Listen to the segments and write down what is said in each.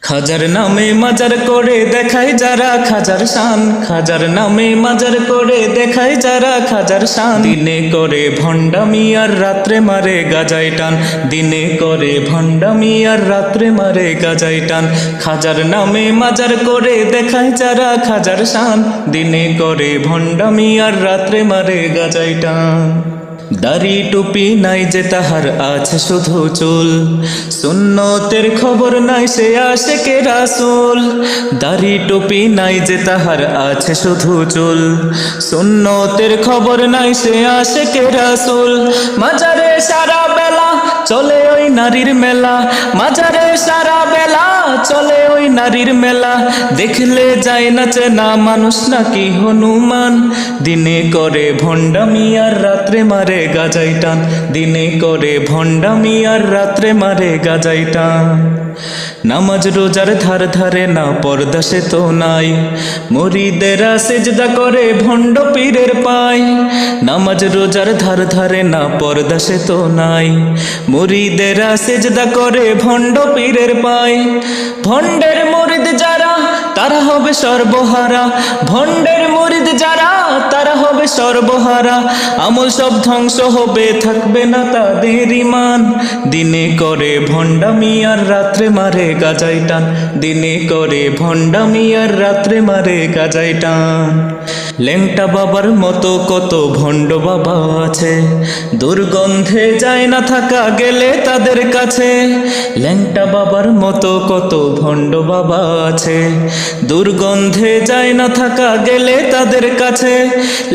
খাজার নামে মাজার করে দেখায় যারা খাজার শান, খাজার নামে মাজার করে দেখায় যারা খাজার শান। দিনে করে ভণ্ডামি আর রাত্রে মারে গাজাই টান, দিনে করে ভণ্ডামি আর রাত্রে মারে গাজাই টান। খাজার নামে মাজার করে দেখায় যারা খাজার শান, দিনে করে ভণ্ডামি আর রাত্রে মারে গাজাই টান। দাড়ি টুপি নাই যে তাহার আছে শুধু চুল, সুন্নতের খবর নাই সে আশেকে রাসূল। দাড়ি টুপি নাই যে তাহার আছে শুধু চুল, সুন্নতের খবর নাই সে আশেকে রাসূল। মাজারে সারা বেলা চলে ওই নারীর মেলা, মাজারে সারা বেলা চলে ওই নারীর মেলা। দেখলে যায় না চেনা মানুষ নাকি হনুমান, দিনে করে ভণ্ডামি আর রাত্রে মারে গাজাই টান, দিনে করে ভণ্ডামি আর রাত্রে মারে গাজাই টান। নামাজ রোজার ধার ধারে না পর্দা সে তো নাই, মুরিদেরা সেজদা করে ভণ্ড পীরের পায়। নামাজ রোজার ধার ধারে না পর্দা সে তো নাই, মুরিদেরা সেজদা করে ভণ্ড পীরের পায়। ভণ্ডের মুরিদ যারা তারা হবে সর্বহারা, ভণ্ডের মুরিদ যারা তারা হবে সর্বহারা। আমল সব ধ্বংস হবে থাকবে না তাদের ঈমান, দিনে করে ভণ্ডামি আর রাত্রে মারে গাজাই টান, দিনে করে ভণ্ডামি আর রাত্রে মারে গাজাই টান। ল্যাংটা বাবার মতো কত ভণ্ড বাবা আছে, দুর্গন্ধে যায় না থাকা গেলে তাদের কাছে। ল্যাংটা বাবার মতো কত ভণ্ড বাবা আছে, দুর্গন্ধে যায় না থাকা গেলে তাদের কাছে।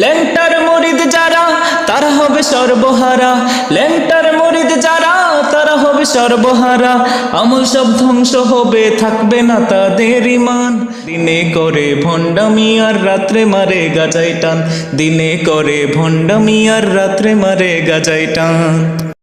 ল্যাংটার মুরিদ যারা তারা হবে সর্বহারা, ল্যাংটার মুরিদ যারা তারা হবে সর্বহারা। আমল সব ধ্বংস হবে থাকবে না তাদের ঈমান, দিনে করে ভণ্ডামি আর রাত্রে মারে গাজাই টান, দিনে করে ভণ্ডামি আর রাত্রে মারে গাজাই টান।